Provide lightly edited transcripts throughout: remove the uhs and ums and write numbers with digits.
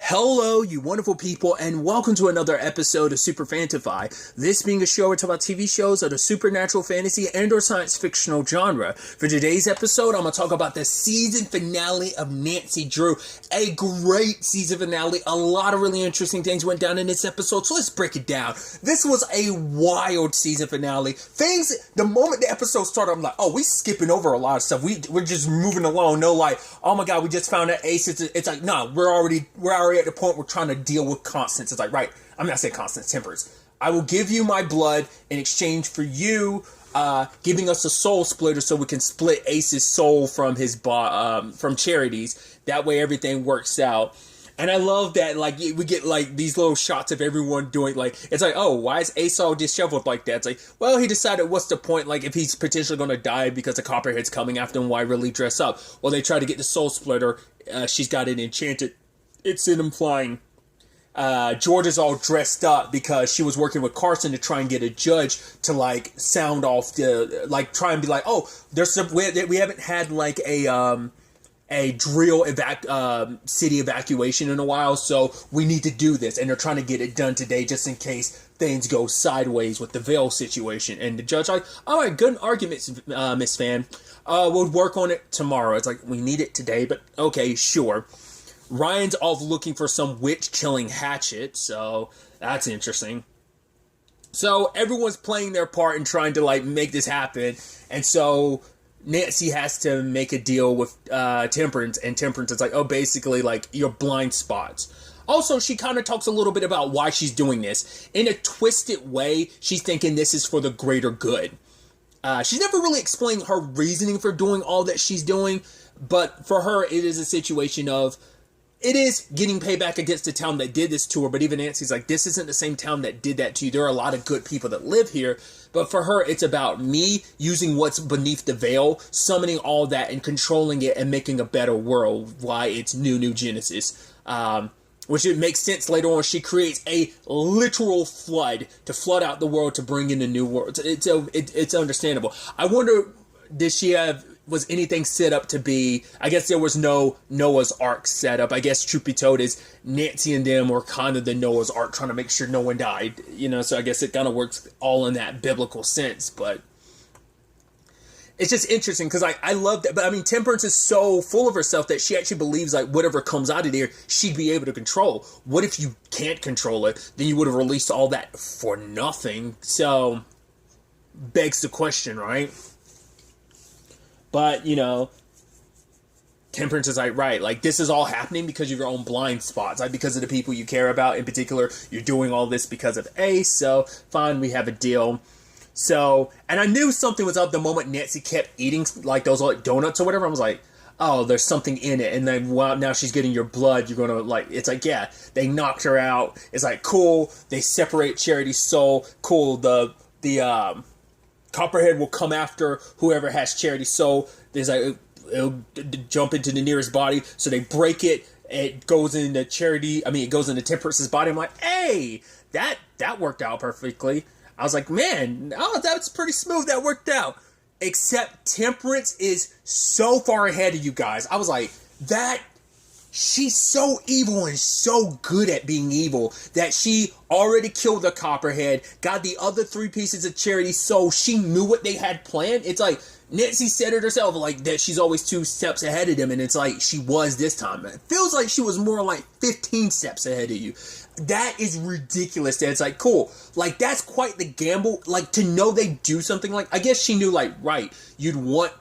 Hello, you wonderful people, and welcome to another episode of Super-Fanta-Fi. This being a show where we talk about TV shows of the supernatural, fantasy, and or science fictional genre. For today's episode, I'm going to talk about the season finale of Nancy Drew. A great season finale. A lot of really interesting things went down in this episode, so let's break it down. This was a wild season finale. The moment the episode started, I'm like, oh, we skipping over a lot of stuff. We're just moving along. No, like, oh my god, we just found out Ace. It's like, no, we're already at the point we're trying to deal with Constance. It's like, right, I'm not saying Constance, Temperance. I will give you my blood in exchange for you giving us a soul splitter so we can split Ace's soul from his from Charity's. That way everything works out. And I love that, like, we get, like, these little shots of everyone doing, like, it's like, oh, why is Ace all disheveled like that? It's like, well, he decided, what's the point? Like, if he's potentially going to die because the Copperhead's coming after him, why really dress up? Well, they try to get the soul splitter. She's got it enchanted. It's in him flying. George is all dressed up because she was working with Carson to try and get a judge to, like, sound off the, like, try and be like, oh, we haven't had, like, a drill city evacuation in a while, so we need to do this. And they're trying to get it done today just in case things go sideways with the Veil situation. And the judge like, all right, good arguments, Miss Fan. We'll work on it tomorrow. It's like, we need it today, but okay, sure. Ryan's off looking for some witch-killing hatchet, so that's interesting. So everyone's playing their part and trying to, like, make this happen, and so Nancy has to make a deal with Temperance, and Temperance is like, oh, basically, like, your blind spots. Also, she kind of talks a little bit about why she's doing this. In a twisted way, she's thinking this is for the greater good. She's never really explained her reasoning for doing all that she's doing, but for her, it is a situation of, it is getting payback against the town that did this to her, but even Nancy's like, this isn't the same town that did that to you. There are a lot of good people that live here, but for her, it's about me using what's beneath the veil, summoning all that and controlling it and making a better world. Why it's New Genesis. Which it makes sense later on. She creates a literal flood to flood out the world to bring in a new world. It's understandable. I wonder, was anything set up to be, I guess there was no Noah's Ark set up. I guess truth be told is Nancy and them were kind of the Noah's Ark trying to make sure no one died, so I guess it kind of works all in that biblical sense, but it's just interesting because I love that. But I mean, Temperance is so full of herself that she actually believes like whatever comes out of there, she'd be able to control. What if you can't control it? Then you would have released all that for nothing. So, begs the question, right? But, Temperance is like, right, like, this is all happening because of your own blind spots, like, because of the people you care about. In particular, you're doing all this because of Ace, so, fine, we have a deal. So, and I knew something was up the moment Nancy kept eating, like, those, like, donuts or whatever. I was like, oh, there's something in it. And then, well, now she's getting your blood, you're gonna, like, it's like, yeah, they knocked her out. It's like, cool, they separate Charity's soul, cool, the Copperhead will come after whoever has Charity's soul. There's like, it'll jump into the nearest body, so they break it. It goes into it goes into Temperance's body. I'm like, hey, that worked out perfectly. I was like, man, that's pretty smooth. That worked out. Except Temperance is so far ahead of you guys. I was like, she's so evil and so good at being evil that she already killed the Copperhead, got the other 3 pieces of Charity's soul. She knew what they had planned. It's like, Nancy said it herself, like, that she's always 2 steps ahead of them, and it's like, she was this time. It feels like she was more like 15 steps ahead of you. That is ridiculous. That it's like, cool. Like, that's quite the gamble. Like, to know they do something like, I guess she knew, like, right, you'd want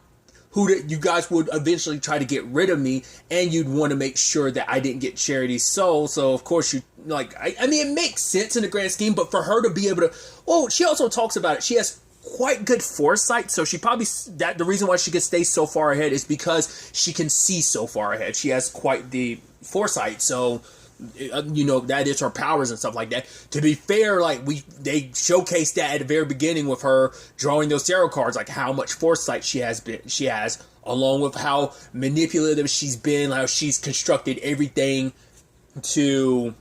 you guys would eventually try to get rid of me, and you'd want to make sure that I didn't get Charity's soul. So, of course, you, like, I mean, it makes sense in the grand scheme, but for her to be able to, well, she also talks about it. She has quite good foresight, so she probably, the reason why she can stay so far ahead is because she can see so far ahead. She has quite the foresight, so, that is her powers and stuff like that. To be fair, like, they showcased that at the very beginning with her drawing those tarot cards, like how much foresight she has, along with how manipulative she's been, how she's constructed everything to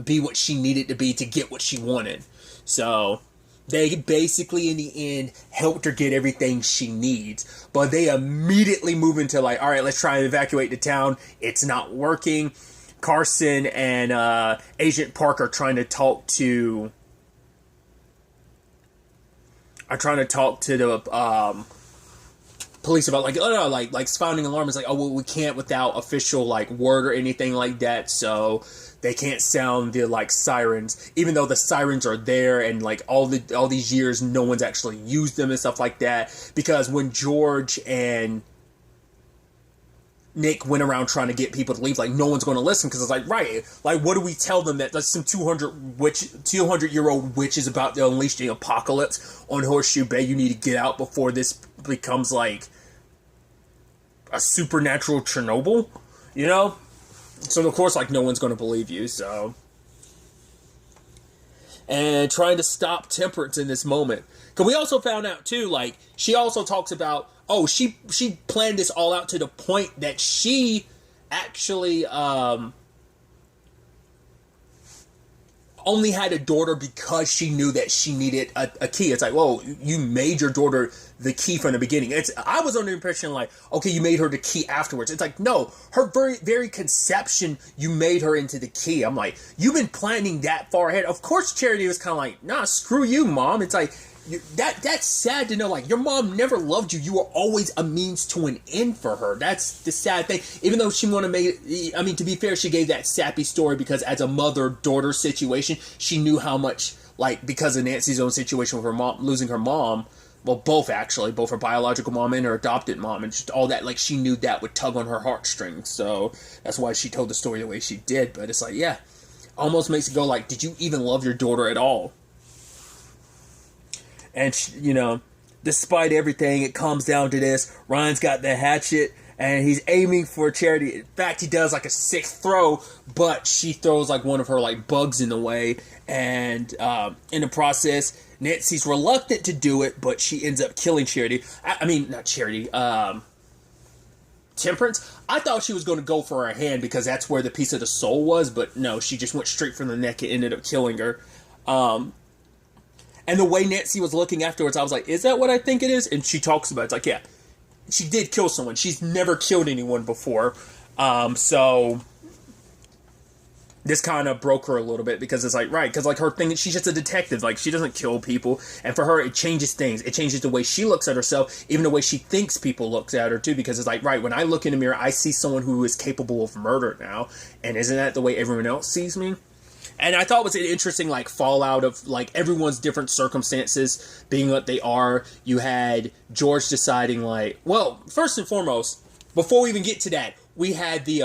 be what she needed to be to get what she wanted. So they basically, in the end, helped her get everything she needs. But they immediately move into like, all right, let's try and evacuate the town. It's not working. Carson and Agent Parker trying to talk to the police about like sounding alarm. It's like, oh well, we can't without official like word or anything like that, so they can't sound the like sirens, even though the sirens are there, and like all these years no one's actually used them and stuff like that. Because when George and Nick went around trying to get people to leave, like no one's going to listen, because it's like, right, like what do we tell them that some 200-year-old witch is about to unleash the apocalypse on Horseshoe Bay? You need to get out before this becomes like a supernatural Chernobyl, you know? So of course, like no one's going to believe you. So, and trying to stop Temperance in this moment, because we also found out too, like she also talks about, oh, she planned this all out to the point that she actually only had a daughter because she knew that she needed a key. It's like, whoa, you made your daughter the key from the beginning. I was under the impression like, okay, you made her the key afterwards. It's like, no, her very conception, you made her into the key. I'm like, you've been planning that far ahead. Of course, Charity was kind of like, nah, screw you, Mom. It's like, that's sad to know, like, your mom never loved you. You were always a means to an end for her. That's the sad thing. Even though she wanted to make it, I mean, to be fair, she gave that sappy story because as a mother-daughter situation, she knew how much, like, because of Nancy's own situation with her mom, losing her mom, well, both actually, both her biological mom and her adopted mom, and just all that, like, she knew that would tug on her heartstrings. So that's why she told the story the way she did. But it's like, yeah, almost makes it go like, did you even love your daughter at all? And, you know, despite everything, it comes down to this. Ryan's got the hatchet, and he's aiming for Charity. In fact, he does, like, a sick throw, but she throws, like, one of her, like, bugs in the way. And in the process, Nancy's reluctant to do it, but she ends up killing Charity. I mean, not Charity, Temperance. I thought she was going to go for her hand because that's where the piece of the soul was, but no, she just went straight for the neck and ended up killing her. And the way Nancy was looking afterwards, I was like, is that what I think it is? And she talks about it. It's like, yeah, she did kill someone. She's never killed anyone before. So this kind of broke her a little bit because it's like, right, because like her thing, she's just a detective. Like, she doesn't kill people. And for her, it changes things. It changes the way she looks at herself, even the way she thinks people look at her too. Because it's like, right, when I look in the mirror, I see someone who is capable of murder now. And isn't that the way everyone else sees me? And I thought it was an interesting, like, fallout of, like, everyone's different circumstances being what they are. You had George deciding, like, well, first and foremost, before we even get to that, we had the,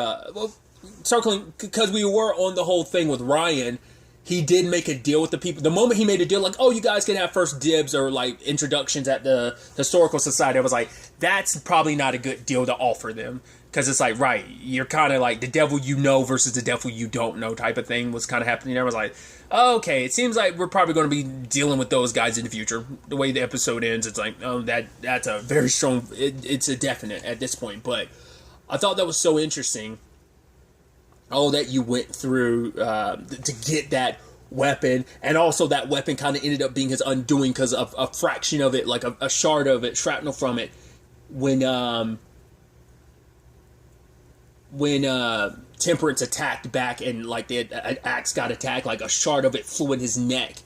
circling, because we were on the whole thing with Ryan, he did make a deal with the people. The moment he made a deal, like, oh, you guys can have first dibs or, like, introductions at the Historical Society, I was like, that's probably not a good deal to offer them. Because it's like, right, you're kind of like the devil you know versus the devil you don't know type of thing was kind of happening there. I was like, oh, okay, it seems like we're probably going to be dealing with those guys in the future. The way the episode ends, it's like, oh, that's a very strong, it's a definite at this point. But I thought that was so interesting. Oh, that you went through to get that weapon, and also that weapon kind of ended up being his undoing because of a fraction of it, like a shard of it, shrapnel from it, when Temperance attacked back and like the axe got attacked, like a shard of it flew in his neck,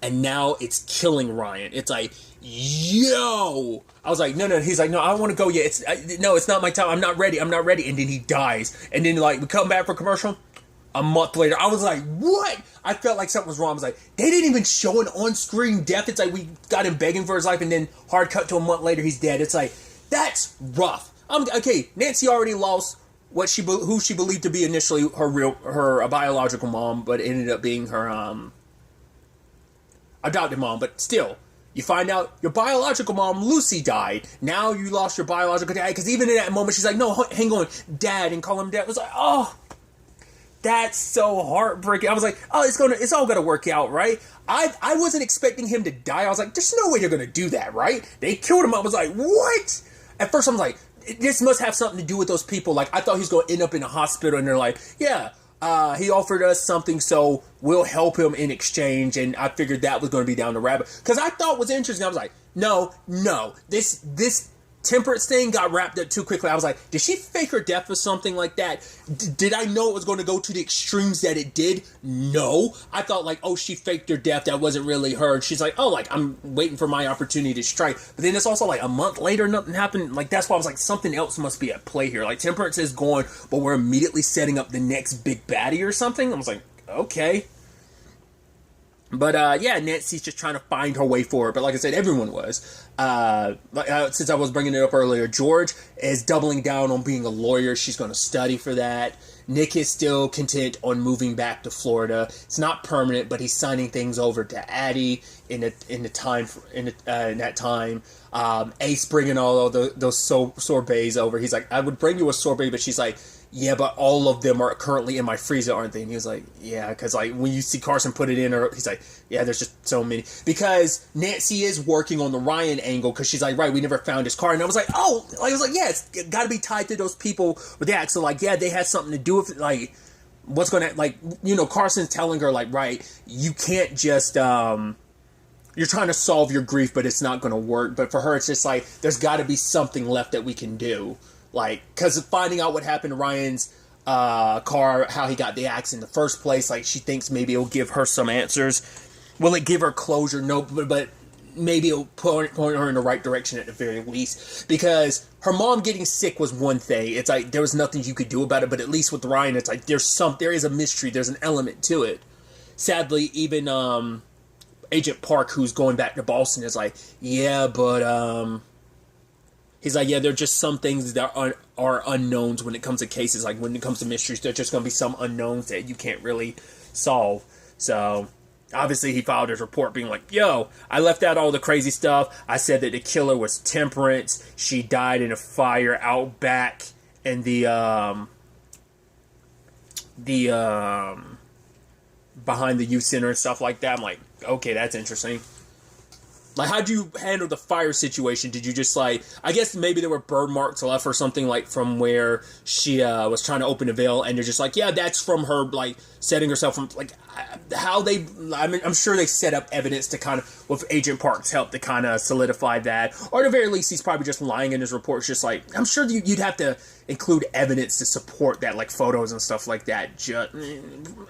and now it's killing Ryan. It's like, yo, I was like, no, he's like, no, I don't want to go yet. It's not my time. I'm not ready. And then he dies, and then like we come back for commercial a month later. I was like, what? I felt like something was wrong. I was like, they didn't even show an on-screen death. It's like we got him begging for his life, and then hard cut to a month later he's dead. It's like, that's rough. Okay, Nancy already lost who she believed to be initially her biological mom, but it ended up being her adopted mom. But still, you find out your biological mom, Lucy, died. Now you lost your biological dad, because even in that moment she's like, no, hang on, Dad, and call him Dad. It was like, oh, that's so heartbreaking. I was like, oh, it's all gonna work out, right? I wasn't expecting him to die. I was like, there's no way they're gonna do that, right? They killed him. I was like, what? At first I was like, this must have something to do with those people. Like, I thought he was going to end up in a hospital, and they're like, yeah, he offered us something, so we'll help him in exchange. And I figured that was going to be down the rabbit. Because I thought it was interesting. I was like, no, this Temperance thing got wrapped up too quickly. I was like, did she fake her death or something like that? Did I know it was going to go to the extremes that it did? No. I thought like, oh, she faked her death. That wasn't really her. And she's like, oh, like, I'm waiting for my opportunity to strike. But then it's also like a month later, nothing happened. Like, that's why I was like, something else must be at play here. Like, Temperance is gone, but we're immediately setting up the next big baddie or something. I was like, okay. But, yeah, Nancy's just trying to find her way forward. But like I said, everyone was. Since I was bringing it up earlier, George is doubling down on being a lawyer. She's going to study for that. Nick is still content on moving back to Florida. It's not permanent, but he's signing things over to Addie in that time. Ace bringing all of those sorbets over. He's like, I would bring you a sorbet, but she's like, yeah, but all of them are currently in my freezer, aren't they? And he was like, yeah, because like when you see Carson put it in, or he's like, yeah, there's just so many. Because Nancy is working on the Ryan angle, because she's like, right, we never found his car. And I was like, oh, like, I was like, yeah, it's got to be tied to those people with that. So like, yeah, they had something to do with it. Like, what's going to, like, you know, Carson's telling her like, right, you can't just, you're trying to solve your grief, but it's not going to work. But for her, it's just like, there's got to be something left that we can do. Like, because finding out what happened to Ryan's car, how he got the axe in the first place, like, she thinks maybe it'll give her some answers. Will it give her closure? No, but maybe it'll point her in the right direction at the very least. Because her mom getting sick was one thing. It's like, there was nothing you could do about it, but at least with Ryan, it's like, there is a mystery, there's an element to it. Sadly, even Agent Park, who's going back to Boston, is like, yeah, but he's like, yeah, there are just some things that are unknowns when it comes to cases. Like, when it comes to mysteries, there's just going to be some unknowns that you can't really solve. So, obviously, he filed his report being like, yo, I left out all the crazy stuff. I said that the killer was Temperance. She died in a fire out back in the behind the youth center and stuff like that. I'm like, okay, that's interesting. Like, how'd you handle the fire situation? Did you just, like, I guess maybe there were burn marks left or something, like, from where she was trying to open the veil, and you're just like, yeah, that's from her, like, setting herself from, like, how they, I mean, I'm sure they set up evidence to kind of, with Agent Park's help, to kind of solidify that, or at the very least, he's probably just lying in his report. It's just like, I'm sure you'd have to include evidence to support that, like, photos and stuff like that.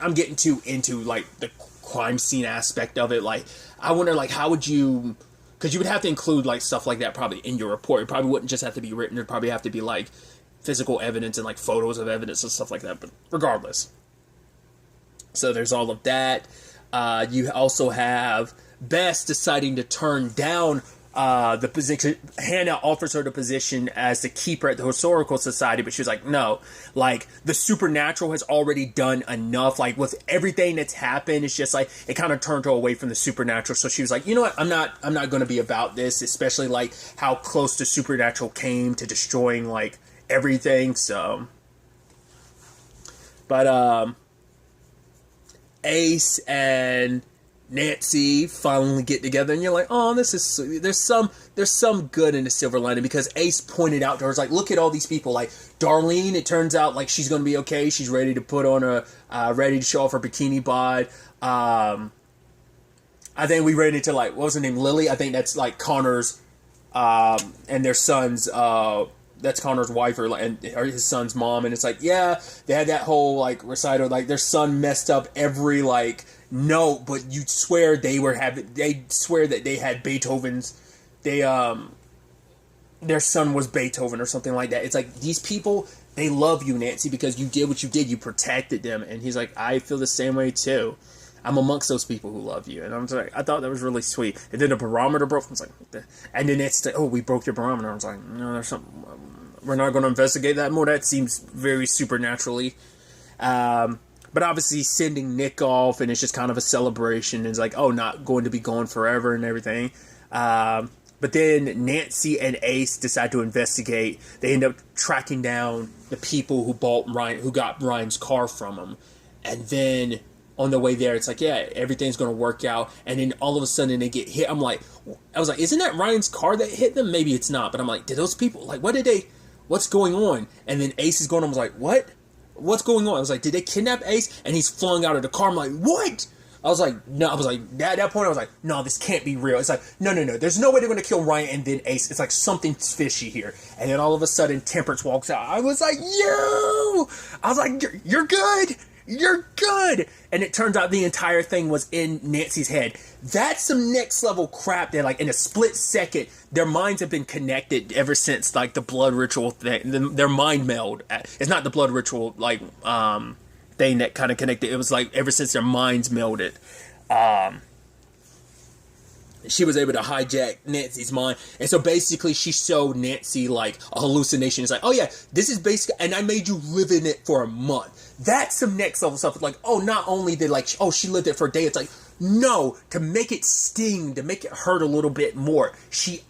I'm getting too into, like, the crime scene aspect of it. Like, I wonder, like, how would you, because you would have to include, like, stuff like that probably in your report. It probably wouldn't just have to be written. It'd probably have to be, like, physical evidence and, like, photos of evidence and stuff like that. But regardless. So there's all of that. You also have Bess deciding to turn down the position. Hannah offers her the position as the keeper at the Historical Society, but she was like, no, like, the supernatural has already done enough. Like, with everything that's happened, it's just like, it kind of turned her away from the supernatural. So she was like, you know what, I'm not going to be about this, especially like how close the supernatural came to destroying like everything. So, but Ace and Nancy finally get together, and you're like, oh, this is sweet. There's some good in the silver lining, because Ace pointed out to her, like, look at all these people, like Darlene, it turns out like she's gonna be okay. She's ready to put on ready to show off her bikini bod. I think we ran into, like, what was her name, Lily? I think that's like Connor's and their son's that's Connor's wife or his son's mom, and it's like, yeah, they had that whole like recital, like their son messed up every like note, but you swear they swear that they had Beethoven's, their son was Beethoven or something like that. It's like, these people, they love you, Nancy, because you did what you did, you protected them. And he's like, I feel the same way too. I'm amongst those people who love you. And I'm like, I thought that was really sweet. And then the barometer broke. I was like, what the? And then it's like, oh, we broke your barometer. I was like, no, there's something. We're not going to investigate that more. That seems very supernaturally. But obviously sending Nick off, and it's just kind of a celebration. It's like, oh, not going to be gone forever and everything. But then Nancy and Ace decide to investigate. They end up tracking down the people who got Ryan's car from him. And then on the way there, it's like, yeah, everything's going to work out. And then all of a sudden they get hit. I was like, isn't that Ryan's car that hit them? Maybe it's not. But I'm like, did those people, like, what's going on? And then Ace is going on. I was like, what? What's going on? I was like, did they kidnap Ace? And he's flung out of the car. I'm like, what? I was like, no, I was like, at that point, I was like, no, this can't be real. It's like, no, there's no way they're going to kill Ryan and then Ace. It's like something's fishy here. And then all of a sudden, Temperance walks out. I was like, I was like, you're good. You're good. And it turns out the entire thing was in Nancy's head. That's some next level crap that, like, in a split second, their minds have been connected ever since, like, the blood ritual thing. Their mind meld. It's not the blood ritual, like, thing that kind of connected. It was, like, ever since their minds melded. She was able to hijack Nancy's mind. And so basically she showed Nancy like a hallucination. It's like, oh yeah, this is basic. And I made you live in it for a month. That's some next level stuff. It's like, oh, not only did like, oh, she lived it for a day. It's like, no, to make it sting, to make it hurt a little bit more. She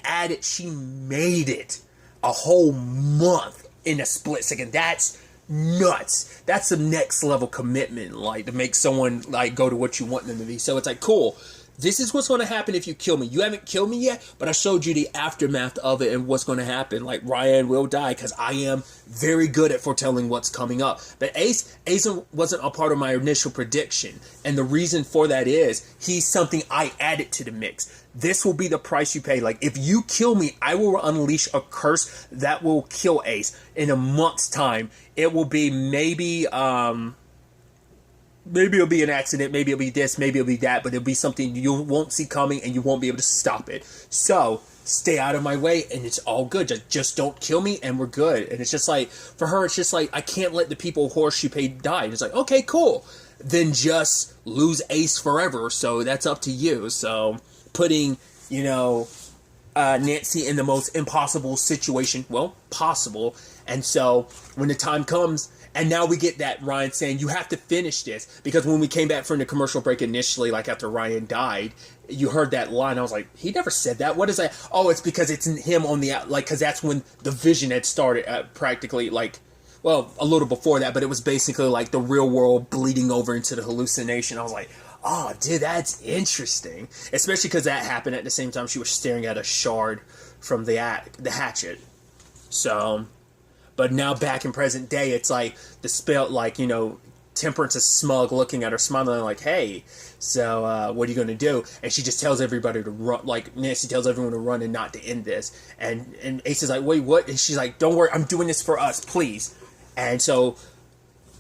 made it a whole month in a split second. That's nuts. That's some next level commitment, like to make someone like go to what you want them to be. So it's like, cool. This is what's going to happen if you kill me. You haven't killed me yet, but I showed you the aftermath of it and what's going to happen. Like, Ryan will die because I am very good at foretelling what's coming up. But Ace wasn't a part of my initial prediction. And the reason for that is he's something I added to the mix. This will be the price you pay. Like, if you kill me, I will unleash a curse that will kill Ace. In a month's time, it will be maybe it'll be an accident, maybe it'll be this, maybe it'll be that, but it'll be something you won't see coming and you won't be able to stop it. So, stay out of my way and it's all good. Just don't kill me and we're good. And it's just like, for her, it's just like, I can't let the people who she paid die. And it's like, okay, cool. Then just lose Ace forever. So, that's up to you. So, putting, Nancy in the most impossible situation, well, possible. And so, when the time comes, and now we get that Ryan saying, you have to finish this. Because when we came back from the commercial break initially, like after Ryan died, you heard that line. I was like, he never said that. What is that? Oh, it's because it's him on the, like, because that's when the vision had started practically, like, well, a little before that. But it was basically like the real world bleeding over into the hallucination. I was like, oh, dude, that's interesting. Especially because that happened at the same time she was staring at a shard from the hatchet. So... But now back in present day, it's like the spell, like, Temperance is smug looking at her, smiling like, hey, so what are you going to do? And she just tells everybody to run, like Nancy tells everyone to run and not to end this. And Ace is like, wait, what? And she's like, don't worry, I'm doing this for us, please. And so,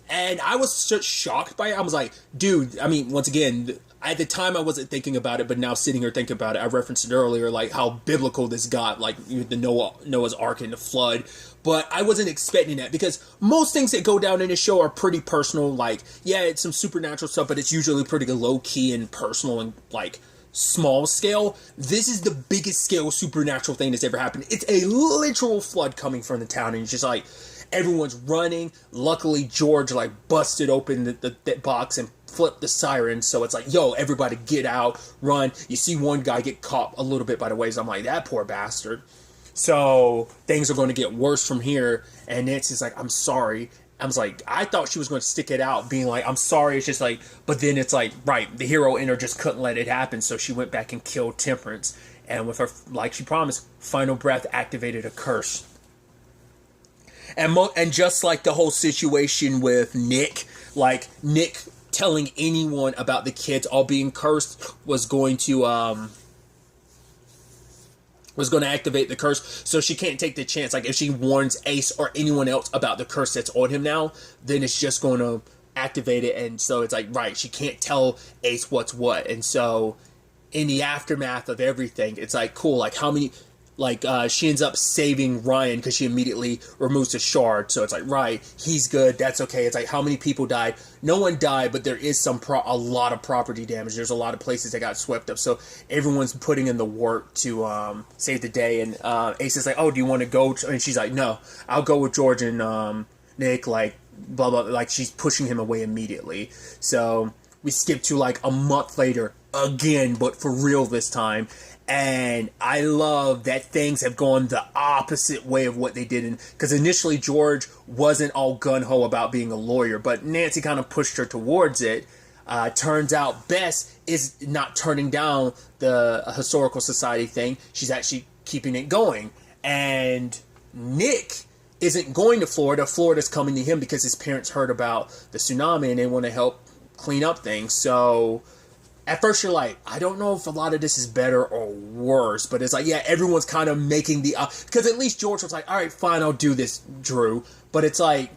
and I was just shocked by it. I was like, dude, I mean, once again, at the time I wasn't thinking about it, but now sitting here thinking about it, I referenced it earlier, like how biblical this got, like the Noah's Ark and the flood. But I wasn't expecting that because most things that go down in this show are pretty personal. Like, yeah, it's some supernatural stuff, but it's usually pretty low-key and personal and, like, small scale. This is the biggest scale supernatural thing that's ever happened. It's a literal flood coming from the town, and it's just like, everyone's running. Luckily, George, like, busted open the box and flipped the siren, so it's like, yo, everybody get out, run. You see one guy get caught a little bit by the waves. I'm like, that poor bastard. So things are going to get worse from here. And Nancy's like, I'm sorry. I was like, I thought she was going to stick it out, being like, I'm sorry. It's just like, but then it's like, right, the hero in her just couldn't let it happen. So she went back and killed Temperance. And with her, like she promised, final breath activated a curse. And just like the whole situation with Nick, like Nick telling anyone about the kids all being cursed was going to activate the curse, so she can't take the chance. Like, if she warns Ace or anyone else about the curse that's on him now, then it's just going to activate it. And so it's like, right, she can't tell Ace what's what. And so in the aftermath of everything, it's like, cool, like how many, like she ends up saving Ryan because she immediately removes the shard. So it's like, right, he's good, that's okay. It's like, how many people died? No one died, but there is a lot of property damage. There's a lot of places that got swept up. So everyone's putting in the work to save the day. And Ace is like, oh, do you want to go? And she's like, no, I'll go with George and Nick, like, blah, blah, like she's pushing him away immediately. So we skip to like a month later again, but for real this time. And I love that things have gone the opposite way of what they did. Because initially George wasn't all gun-ho about being a lawyer, but Nancy kind of pushed her towards it. Turns out Bess is not turning down the historical society thing. She's actually keeping it going. And Nick isn't going to Florida. Florida's coming to him because his parents heard about the tsunami and they want to help clean up things. So at first you're like, I don't know if a lot of this is better or worse, but it's like, yeah, everyone's kind of making the, because at least George was like, all right, fine, I'll do this, Drew. But it's like,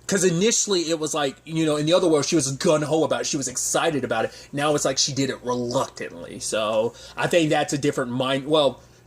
because initially it was like, you know, in the other world, she was gung-ho about it. She was excited about it. Now it's like she did it reluctantly. So I think that's a different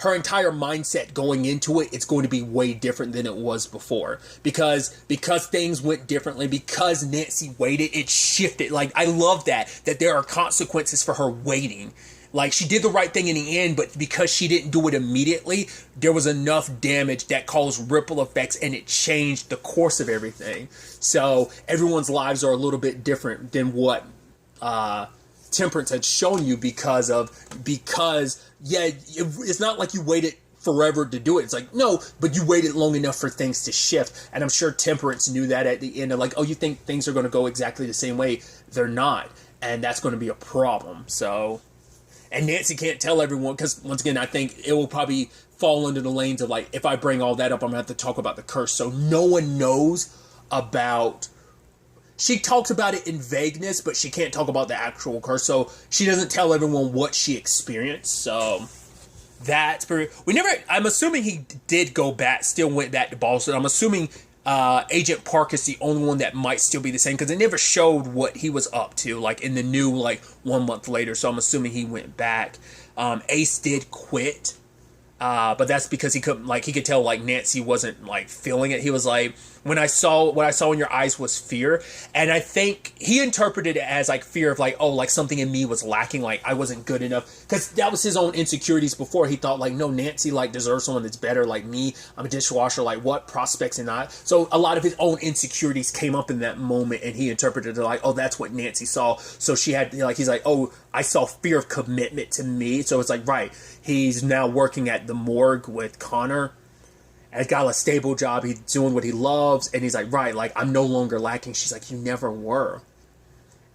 her entire mindset going into it, it's going to be way different than it was before. Because things went differently, because Nancy waited, it shifted. Like, I love that there are consequences for her waiting. Like, she did the right thing in the end, but because she didn't do it immediately, there was enough damage that caused ripple effects, and it changed the course of everything. So everyone's lives are a little bit different than what Temperance had shown you because it's not like you waited forever to do it. It's like, no, but you waited long enough for things to shift. And I'm sure Temperance knew that at the end of like, oh, you think things are going to go exactly the same way? They're not. And that's going to be a problem. So... And Nancy can't tell everyone, because once again, I think it will probably fall into the lanes of like, if I bring all that up, I'm going to have to talk about the curse. So no one knows about... She talks about it in vagueness, but she can't talk about the actual curse. So she doesn't tell everyone what she experienced. So that's pretty... I'm assuming he did go back, still went back to Boston. I'm assuming Agent Park is the only one that might still be the same, because they never showed what he was up to, like in the new, like 1 month later. So I'm assuming he went back. Ace did quit, but that's because he couldn't, like, he could tell like Nancy wasn't like feeling it. He was like, what I saw in your eyes was fear. And I think he interpreted it as like fear of like, oh, like something in me was lacking, like I wasn't good enough, because that was his own insecurities before. He thought like, no, Nancy like deserves someone that's better, like me, I'm a dishwasher, like what prospects and not. So a lot of his own insecurities came up in that moment, and he interpreted it like, oh, that's what Nancy saw. So she had, like, he's like, oh, I saw fear of commitment to me. So it's like, right, he's now working at the morgue with Connor, and got a stable job, he's doing what he loves, and he's like, right, like, I'm no longer lacking. She's like, you never were.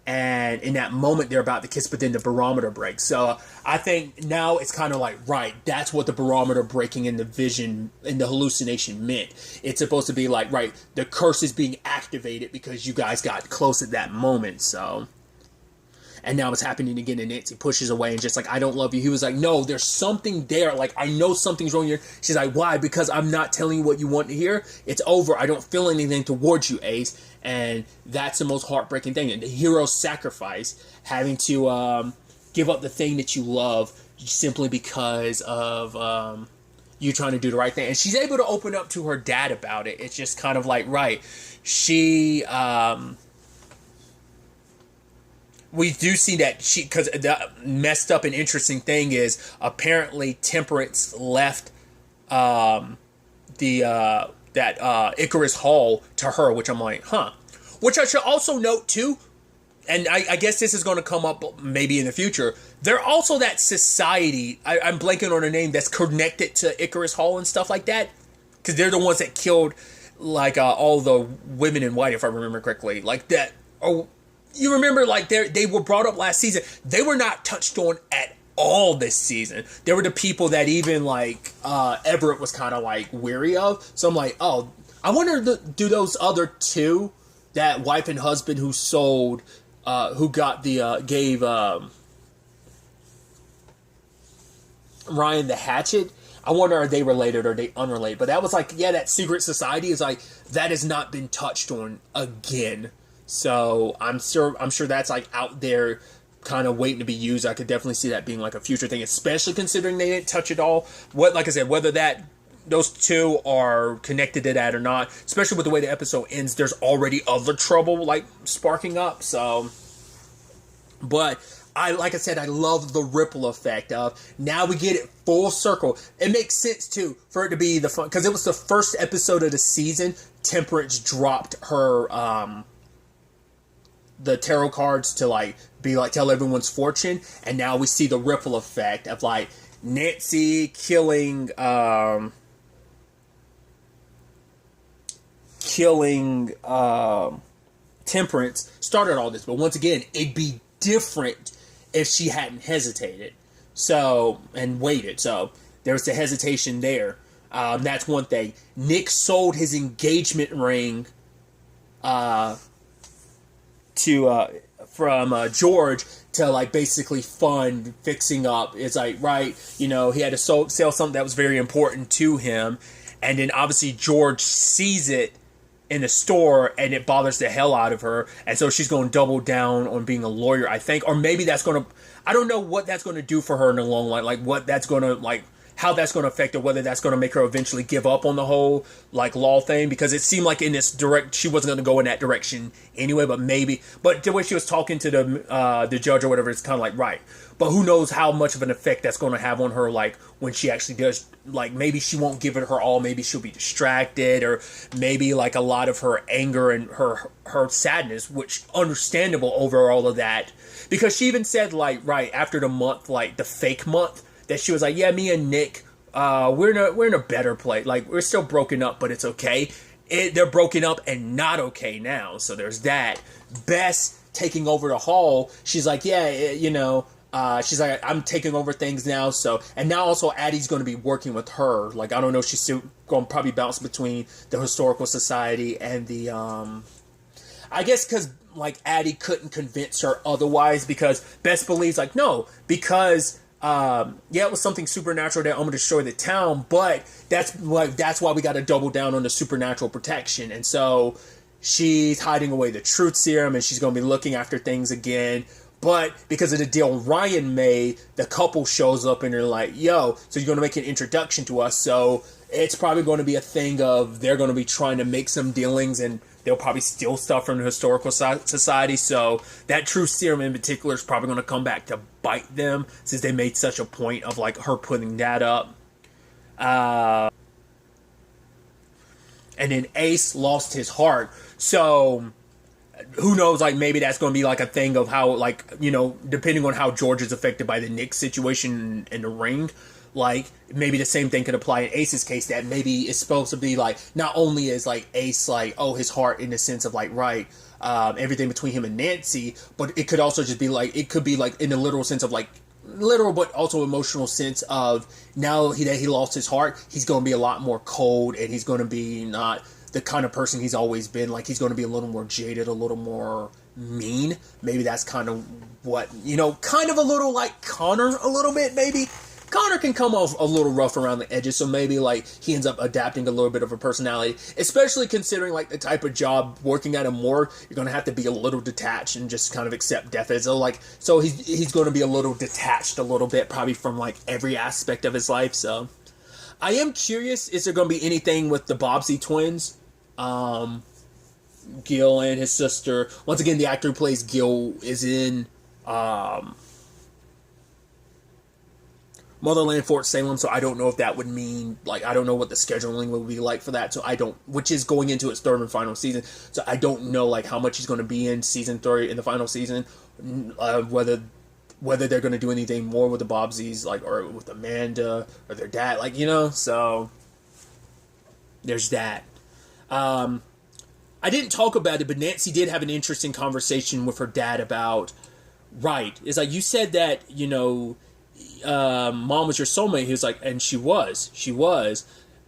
And in that moment, they're about to kiss, but then the barometer breaks. So I think now it's kind of like, right, that's what the barometer breaking in the vision, in the hallucination meant. It's supposed to be like, right, the curse is being activated because you guys got close at that moment, so... And now it's happening again, and Nancy pushes away and just like, I don't love you. He was like, no, there's something there. Like, I know something's wrong here. She's like, why? Because I'm not telling you what you want to hear. It's over. I don't feel anything towards you, Ace. And that's the most heartbreaking thing. And the hero's sacrifice, having to give up the thing that you love simply because of you trying to do the right thing. And she's able to open up to her dad about it. It's just kind of like, right, she... we do see that she, because the messed up and interesting thing is apparently Temperance left Icarus Hall to her, which I'm like, huh. Which I should also note too, and I guess this is going to come up maybe in the future. They're also that society, I'm blanking on her name, that's connected to Icarus Hall and stuff like that, because they're the ones that killed like all the women in white, if I remember correctly, like that. Oh. You remember, like, they were brought up last season. They were not touched on at all this season. They were the people that even, like, Everett was kind of, like, weary of. So I'm like, oh, I wonder, do those other two, that wife and husband who sold, who got the, gave Ryan the hatchet, I wonder, are they related or are they unrelated? But that was like, yeah, that secret society is like, that has not been touched on again. So I'm sure that's like out there kind of waiting to be used. I could definitely see that being like a future thing, especially considering they didn't touch it all. Like I said, whether those two are connected to that or not, especially with the way the episode ends, there's already other trouble like sparking up. So, but like I said, I love the ripple effect of now we get it full circle. It makes sense too for it to be the fun, because it was the first episode of the season. Temperance dropped her the tarot cards to like be like tell everyone's fortune, and now we see the ripple effect of like Nancy killing Temperance started all this. But once again, it'd be different if she hadn't hesitated and waited. So there's the hesitation there. That's one thing. Nick sold his engagement ring George to like basically fund fixing up. It's like, right, you know, he had to sell something that was very important to him, and then obviously George sees it in the store and it bothers the hell out of her, and so she's going to double down on being a lawyer, I think. Or maybe that's going to, I don't know what that's going to do for her in the long run, like what that's going to, like how that's going to affect her, whether that's going to make her eventually give up on the whole like law thing, because it seemed like in this she wasn't going to go in that direction anyway. But maybe, but the way she was talking to the judge or whatever, it's kind of like, right. But who knows how much of an effect that's going to have on her, like when she actually does, like maybe she won't give it her all, maybe she'll be distracted, or maybe like a lot of her anger and her sadness, which understandable over all of that, because she even said like, right after the month, like the fake month, that she was like, yeah, me and Nick, we're in a better place. Like, we're still broken up, but it's okay. They're broken up and not okay now. So there's that. Bess taking over the hall. She's like, yeah, you know, she's like, I'm taking over things now. So, and now also Addie's going to be working with her. Like, I don't know, she's still going to probably bounce between the Historical Society and the, I guess because, like, Addie couldn't convince her otherwise, because Bess believes, like, no, because yeah, it was something supernatural that I'm gonna destroy the town, but that's why we got to double down on the supernatural protection. And so she's hiding away the truth serum, and she's gonna be looking after things again. But because of the deal Ryan made, the couple shows up and they're like, yo, so you're gonna make an introduction to us. So it's probably going to be a thing of they're going to be trying to make some dealings, and they'll probably steal stuff from the Historical Society. So that truth serum in particular is probably going to come back to bite them, since they made such a point of like her putting that up. And then Ace lost his heart. So who knows, like maybe that's going to be like a thing of how, like, you know, depending on how George is affected by the Nick situation in the ring, like maybe the same thing could apply in Ace's case, that maybe it's supposed to be like, not only is like Ace like, oh, his heart in the sense of like, right, everything between him and Nancy, but it could also just be like, it could be like in the literal sense of like, literal but also emotional sense of now that he lost his heart, he's going to be a lot more cold, and he's going to be not the kind of person he's always been. Like, he's going to be a little more jaded, a little more mean. Maybe that's kind of what, you know, kind of a little like Connor a little bit, maybe. Connor can come off a little rough around the edges, so maybe like he ends up adapting a little bit of a personality, especially considering like the type of job working at a morgue, you're going to have to be a little detached and just kind of accept death as a, like, so he's going to be a little detached a little bit, probably from like every aspect of his life. So I am curious, is there going to be anything with the Bobbsey twins? Gil and his sister. Once again, the actor who plays Gil is in Motherland Fort Salem, so I don't know if that would mean, like, I don't know what the scheduling would be like for that, so I don't, which is going into its third and final season, so I don't know, like, how much he's going to be in season 3, in the final season, whether they're going to do anything more with the Bobbseys, like, or with Amanda, or their dad, like, you know, so there's that. I didn't talk about it, but Nancy did have an interesting conversation with her dad about, right, it's like, you said that, you know, mom was your soulmate. He was like, and she was,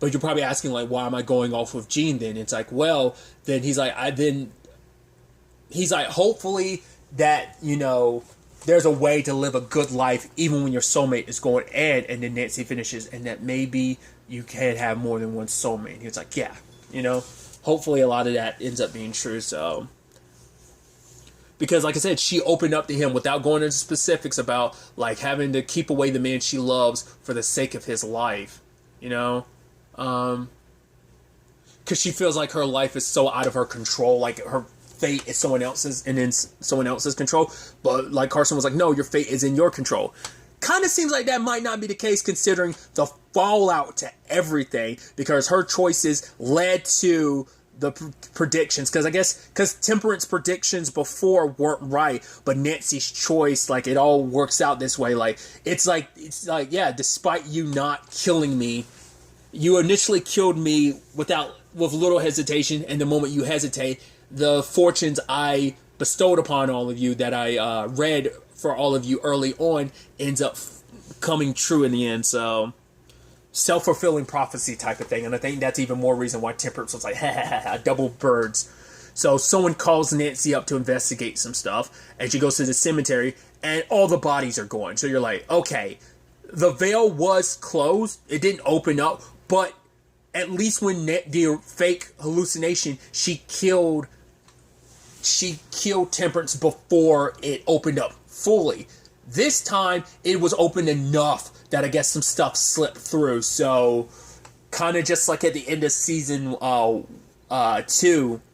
but you're probably asking like, why am I going off with Jean then? It's like, well, then he's like, hopefully that, you know, there's a way to live a good life even when your soulmate is going, and then Nancy finishes, and that maybe you can have more than one soulmate. He was like, yeah, you know, hopefully a lot of that ends up being true. So, because like I said, she opened up to him without going into specifics about like having to keep away the man she loves for the sake of his life, you know, because she feels like her life is so out of her control, like her fate is someone else's and in someone else's control. But like Carson was like, no, your fate is in your control. Kind of seems like that might not be the case considering the fallout to everything, because her choices led to the predictions, because Temperance predictions before weren't right, but Nancy's choice, like, it all works out this way. Like, it's like, yeah, despite you not killing me, you initially killed me with little hesitation, and the moment you hesitate, the fortunes I bestowed upon all of you, that I read for all of you early on, ends up coming true in the end. So self-fulfilling prophecy type of thing, and I think that's even more reason why Temperance was like, ha ha ha, double birds. So someone calls Nancy up to investigate some stuff, and she goes to the cemetery, and all the bodies are gone. So you're like, okay, the veil was closed. It didn't open up, but at least when the fake hallucination, she killed Temperance before it opened up fully. This time, it was open enough that I guess some stuff slipped through. So, kind of just like at the end of season 2.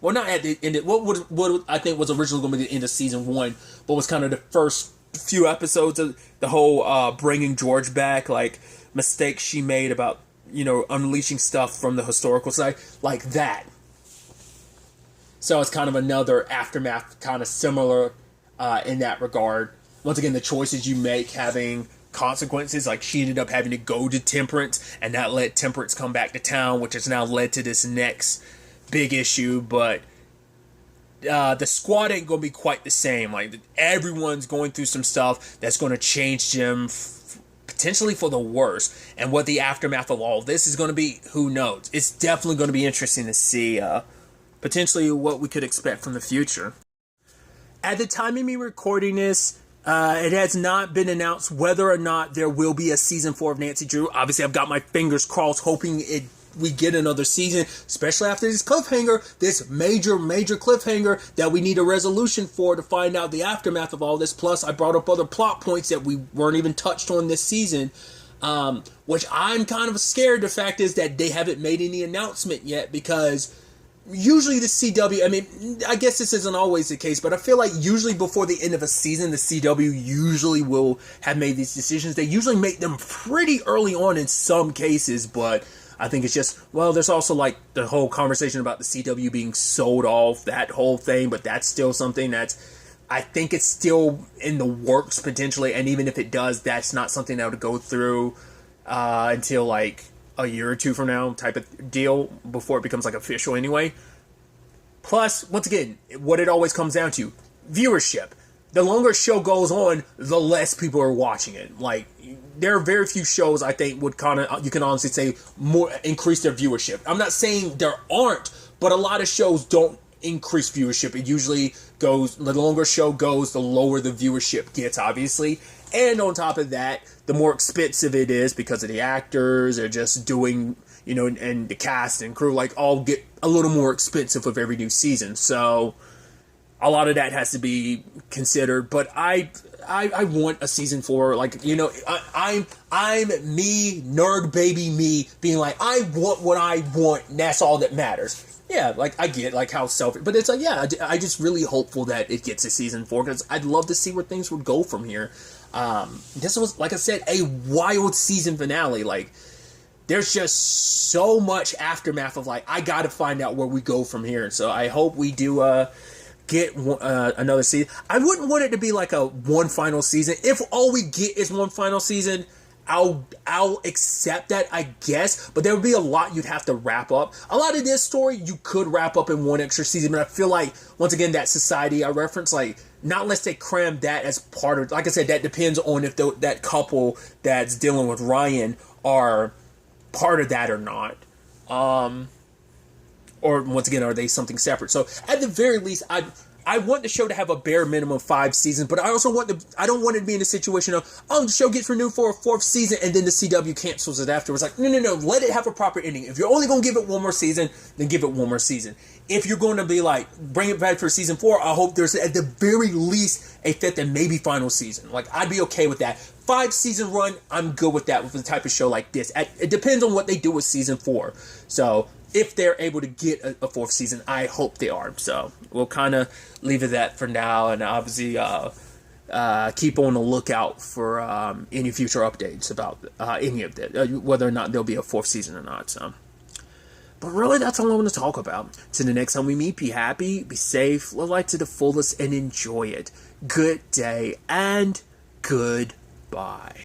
Well, not at the end. What I think was originally going to be the end of season 1, but was kind of the first few episodes of the whole bringing George back, like mistakes she made about, unleashing stuff from the historical side, like that. So it's kind of another aftermath, kind of similar in that regard. Once again, the choices you make having consequences. Like, she ended up having to go to Temperance, and that let Temperance come back to town, which has now led to this next big issue. But the squad ain't going to be quite the same. Like, everyone's going through some stuff that's going to change them potentially for the worse. And what the aftermath of all this is going to be, who knows? It's definitely going to be interesting to see potentially what we could expect from the future. At the time of me recording this, it has not been announced whether or not there will be a season 4 of Nancy Drew. Obviously, I've got my fingers crossed, hoping we get another season, especially after this cliffhanger, this major cliffhanger that we need a resolution for to find out the aftermath of all this. Plus, I brought up other plot points that we weren't even touched on this season, which I'm kind of scared. The fact is that they haven't made any announcement yet, because usually the CW, I mean, I guess this isn't always the case, but I feel like usually before the end of a season, the CW usually will have made these decisions. They usually make them pretty early on in some cases, but I think it's just, well, there's also like the whole conversation about the CW being sold off, that whole thing, but that's still something that's, I think it's still in the works potentially, and even if it does, that's not something that would go through until like a year or two from now type of deal, before it becomes like official anyway. Plus, once again, what it always comes down to, viewership. The longer a show goes on, the less people are watching it. Like, there are very few shows I think would kind of, you can honestly say, more increase their viewership. I'm not saying there aren't, but a lot of shows don't increase viewership. It usually goes, the longer a show goes, the lower the viewership gets, obviously. And on top of that, the more expensive it is because of the actors, or just doing, and the cast and crew, like, all get a little more expensive with every new season. So a lot of that has to be considered. But I want a season 4. Like, I'm me, nerd baby me, being like, I want what I want, and that's all that matters. Yeah, like, I get, like, how selfish, but it's like, yeah, I just really hopeful that it gets a season 4, because I'd love to see where things would go from here. This was, like I said, a wild season finale. Like, there's just so much aftermath of, like, I gotta find out where we go from here. So I hope we do get another season. I wouldn't want it to be like a one final season. If all we get is one final season, I'll accept that, I guess, but there would be a lot you'd have to wrap up. A lot of this story you could wrap up in one extra season, but I feel like, once again, that society I reference, like, not unless they cram that as part of, like I said, that depends on if that couple that's dealing with Ryan are part of that or not. Or, once again, are they something separate? So, at the very least, I want the show to have a bare minimum of 5 seasons, but I also I don't want it to be in a situation of, the show gets renewed for a 4th season, and then the CW cancels it afterwards. Like, no, let it have a proper ending. If you're only going to give it one more season, then give it one more season. If you're going to be like, bring it back for season 4, I hope there's at the very least a 5th and maybe final season. Like, I'd be okay with that. 5-season run, I'm good with that, with the type of show like this. It depends on what they do with season 4. So, if they're able to get a 4th season, I hope they are. So, we'll kind of leave it at that for now, and obviously keep on the lookout for any future updates about any of that, whether or not there'll be a 4th season or not. So, but really, that's all I want to talk about. Till the next time we meet, be happy, be safe, live life to the fullest, and enjoy it. Good day, and goodbye.